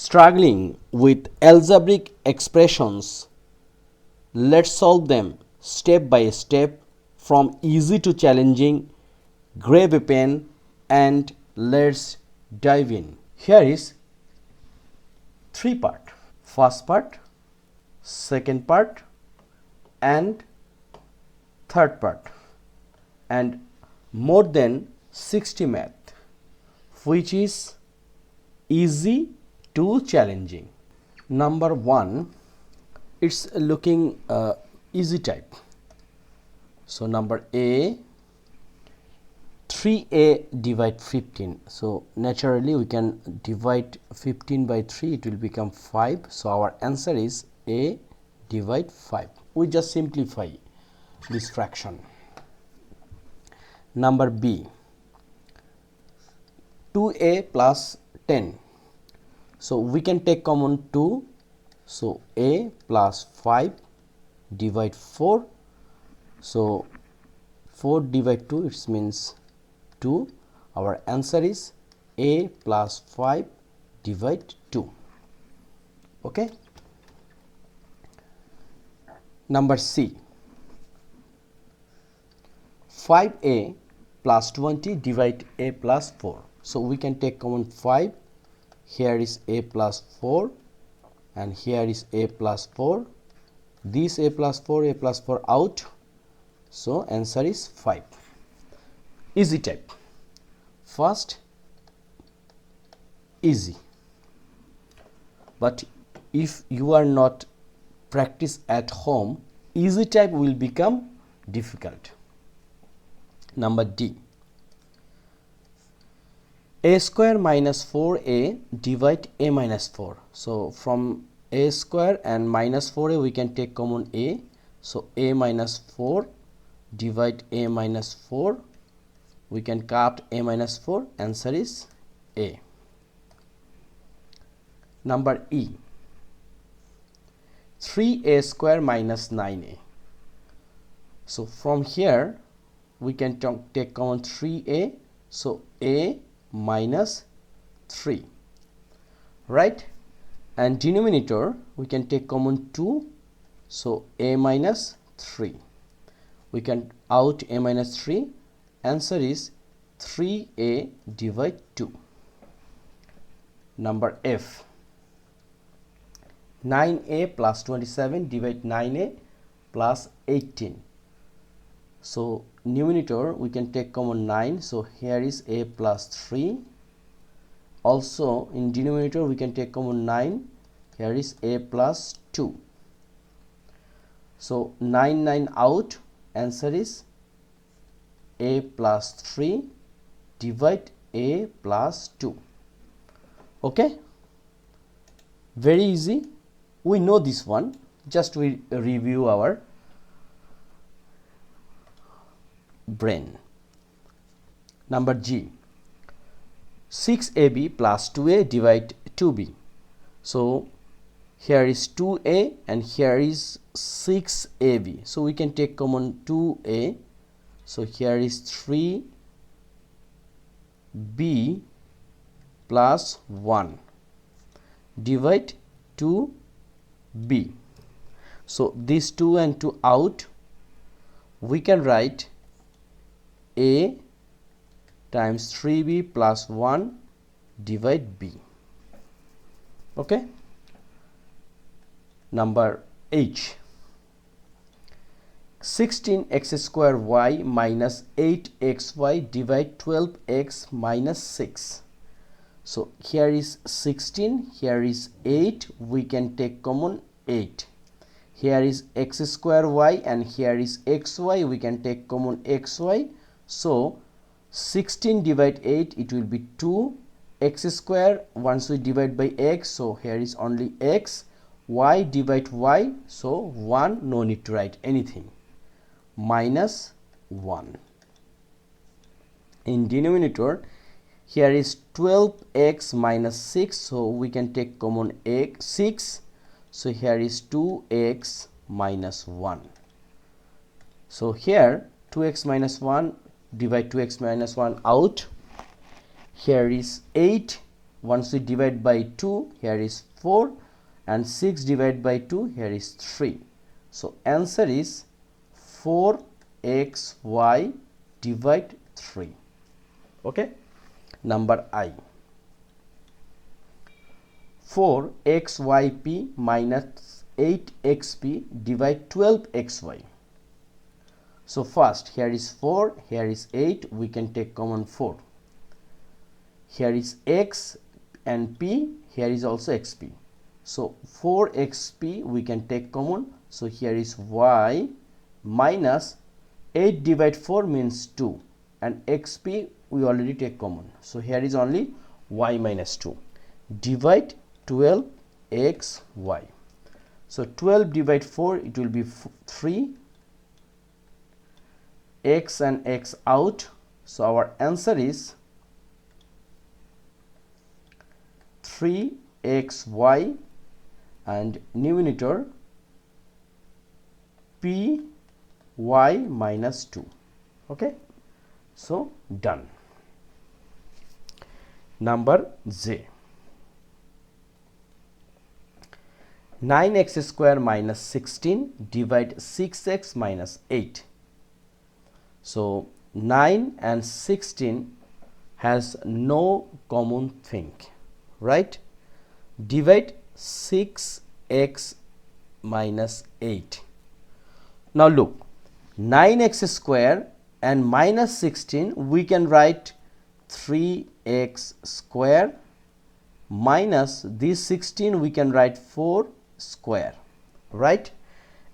Struggling with algebraic expressions, let's solve them step by step from easy to challenging. Grab a pen and let's dive in. Here is three part. First part, second part and third part, and more than 60 math, which is easy to challenging. Number 1, it's looking easy type. So number A, 3a divide 15. So naturally we can divide 15 by 3, it will become 5. So our answer is A divide 5. We just simplify this fraction. Number B, 2a plus 10. So we can take common 2. So a plus 5 divide 4. So 4 divide 2, it means 2. Our answer is a plus 5 divide 2. Okay. Number C, 5a plus 20 divide a plus 4. So we can take common 5. Here is a plus 4 and here is a plus 4. This a plus 4 out. So answer is 5. Easy type. First, easy. But if you are not practice at home, easy type will become difficult. Number D, a square minus 4a divide a minus 4. So from a square and minus 4a we can take common a. So a minus 4 divide a minus 4. We can cut a minus 4. Answer is A. Number E, 3a square minus 9a. So from here we can take common 3a. So a minus 3, right? And denominator we can take common 2. So a minus 3. We can out a minus 3. Answer is 3a divide 2. Number F, 9a plus 27 divide 9a plus 18. So numerator we can take common 9. So here is a plus 3. Also in denominator we can take common 9. Here is a plus 2. So 9 out. Answer is a plus 3 divide a plus 2. Okay, very easy. We know this one. Just we review our brain. Number G, 6ab plus 2a divide 2b. So here is 2a and here is 6ab. So we can take common 2a. So here is 3b plus 1 divide 2b. So this 2 and 2 out. We can write a times 3b plus 1 divide b. Okay. Number H, 16x square y minus 8xy divide 12x minus 6. So here is 16, here is 8. We can take common 8. Here is x square y and here is xy. We can take common xy. So 16 divide 8, it will be 2 x square. Once we divide by x, so here is only x. Y divide y, so 1, no need to write anything, minus 1. In denominator here is 12x minus 6, so we can take common x 6. So here is 2x minus 1. So here 2x minus 1 divide 2x minus 1 out. Here is 8 once we divide by 2, here is 4, and 6 divided by 2, here is 3. So answer is 4xy divide 3. Okay. Number I. 4xyp minus 8xp divide 12xy. So first, here is 4, here is 8, we can take common 4. Here is x and p, here is also xp. So 4xp we can take common. So here is y minus 8 divide 4 means 2, and xp we already take common. So here is only y minus 2 divide 12xy. So 12 divide 4, it will be 3, x and x out. So our answer is 3xy and numerator py minus 2. Okay, so done. Number J. 9x square minus 16 divide 6x minus 8. So 9 and 16 has no common thing, right? Divide 6x minus 8. Now look, 9x square and minus 16, we can write 3x square minus this 16, we can write 4 square, right?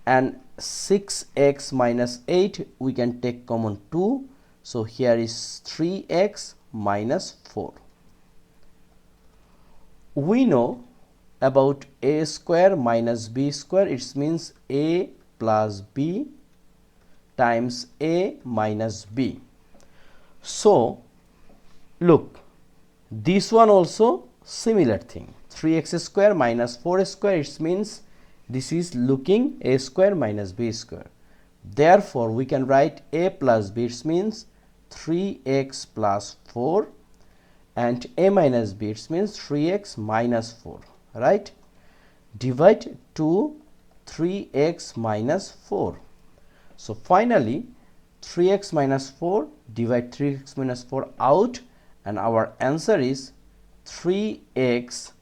And 6x minus 8, we can take common 2. So here is 3x minus 4. We know about a square minus b square, it means a plus b times a minus b. So look, this one also similar thing, 3x square minus 4 square, it means this is looking a square minus b square. Therefore we can write a plus b, it means 3x plus 4, and a minus b, it means 3x minus 4, right? Divide 2 3x minus 4. So finally 3x minus 4 divide 3x minus 4 out, and our answer is 3x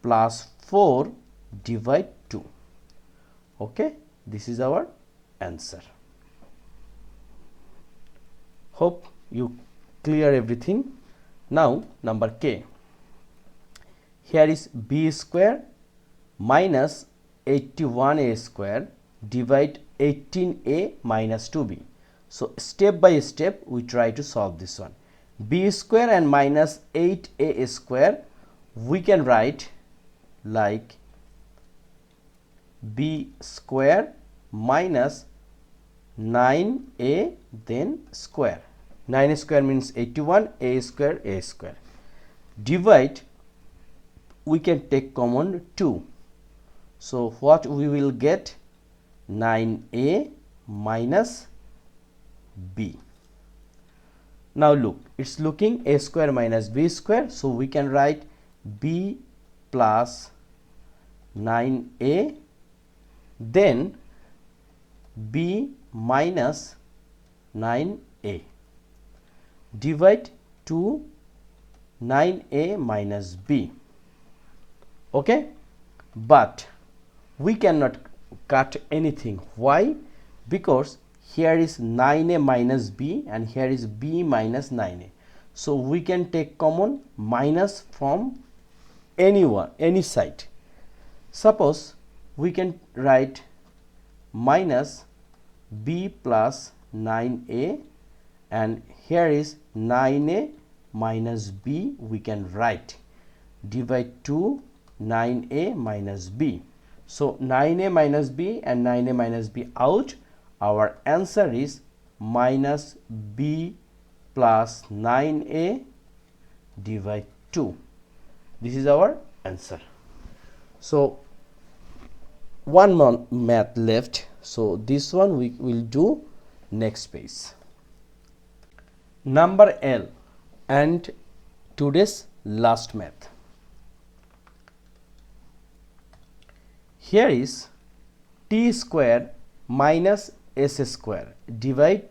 plus 4 divide 2. Okay, this is our answer. Hope you clear everything. Now number K. Here is b square minus 81a square divide 18a minus 2b. So step by step we try to solve this one. B square and minus 8a square, we can write like b square minus 9a then square. 9 square means 81, a square, divide, we can take common 2. So what we will get, 9a minus b. Now look, it's looking a square minus b square, so we can write b plus 9a then b minus 9a divide 2 9a minus b. Okay, but we cannot cut anything. Why? Because here is 9a minus b and here is b minus 9a. So we can take common minus from any side. Suppose we can write minus b plus 9a, and here is 9a minus b, we can write divide 2 9a minus b. So 9a minus b and 9a minus b out, our answer is minus b plus 9a divide 2. This is our answer. So one more math left, so this one we will do next page. Number L and today's last math. here is t square minus s square, divide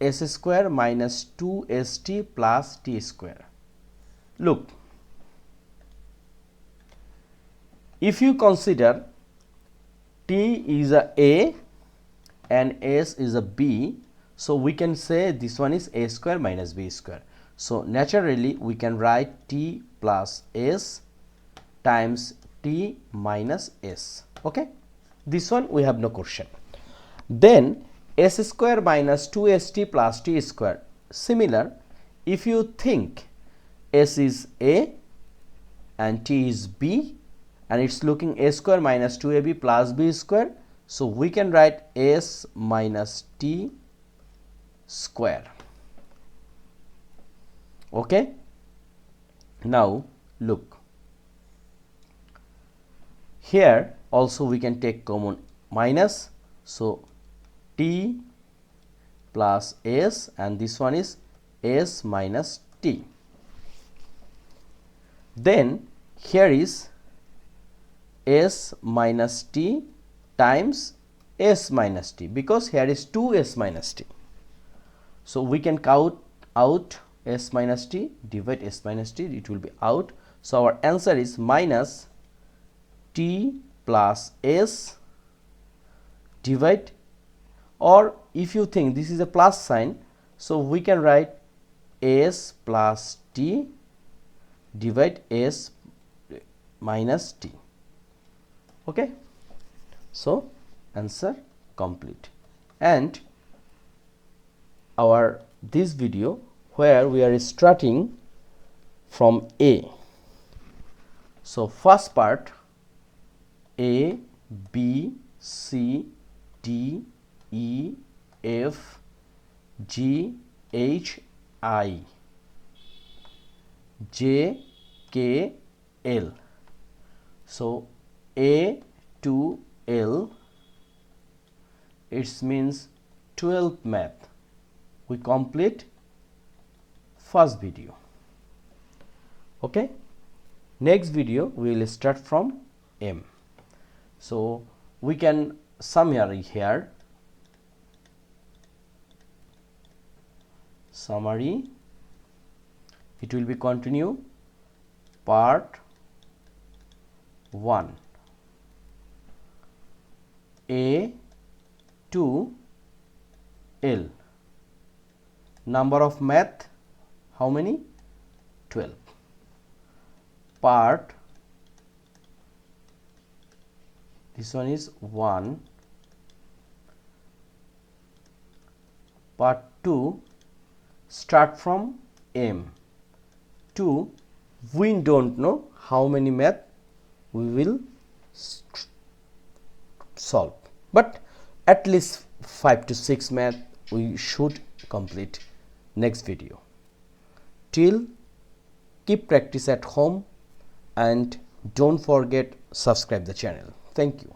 s square minus 2st plus t square. Look, if you consider t is a and s is a b, so we can say this one is a square minus b square. So naturally we can write t plus s times t minus s. Okay, this one we have no question. Then s square minus 2st plus t square. Similar, if you think s is a and t is b and it's looking a square minus 2ab plus b square, so we can write s minus t square. Okay, now look, here also we can take common minus, so t plus s, and this one is s minus t. Then here is s minus t times s minus t, because here is 2s minus t. So we can count out s minus t, divide s minus t, it will be out. So our answer is minus t plus s divide, or if you think this is a plus sign, so we can write s plus t divide s minus t. Okay, so answer complete. And our this video where we are starting from a, so first part a b c d e f g h I j k l. So a to l, it means 12th math. We complete first video. Okay, next video we will start from m. So we can summary here, summary, it will be continue part 1 a to l, number of math how many, 12, part this one is 1, part 2 start from m to we don't know how many math we will solve, but at least 5 to 6 math we should complete next video. Till keep practice at home and don't forget subscribe the channel. Thank you.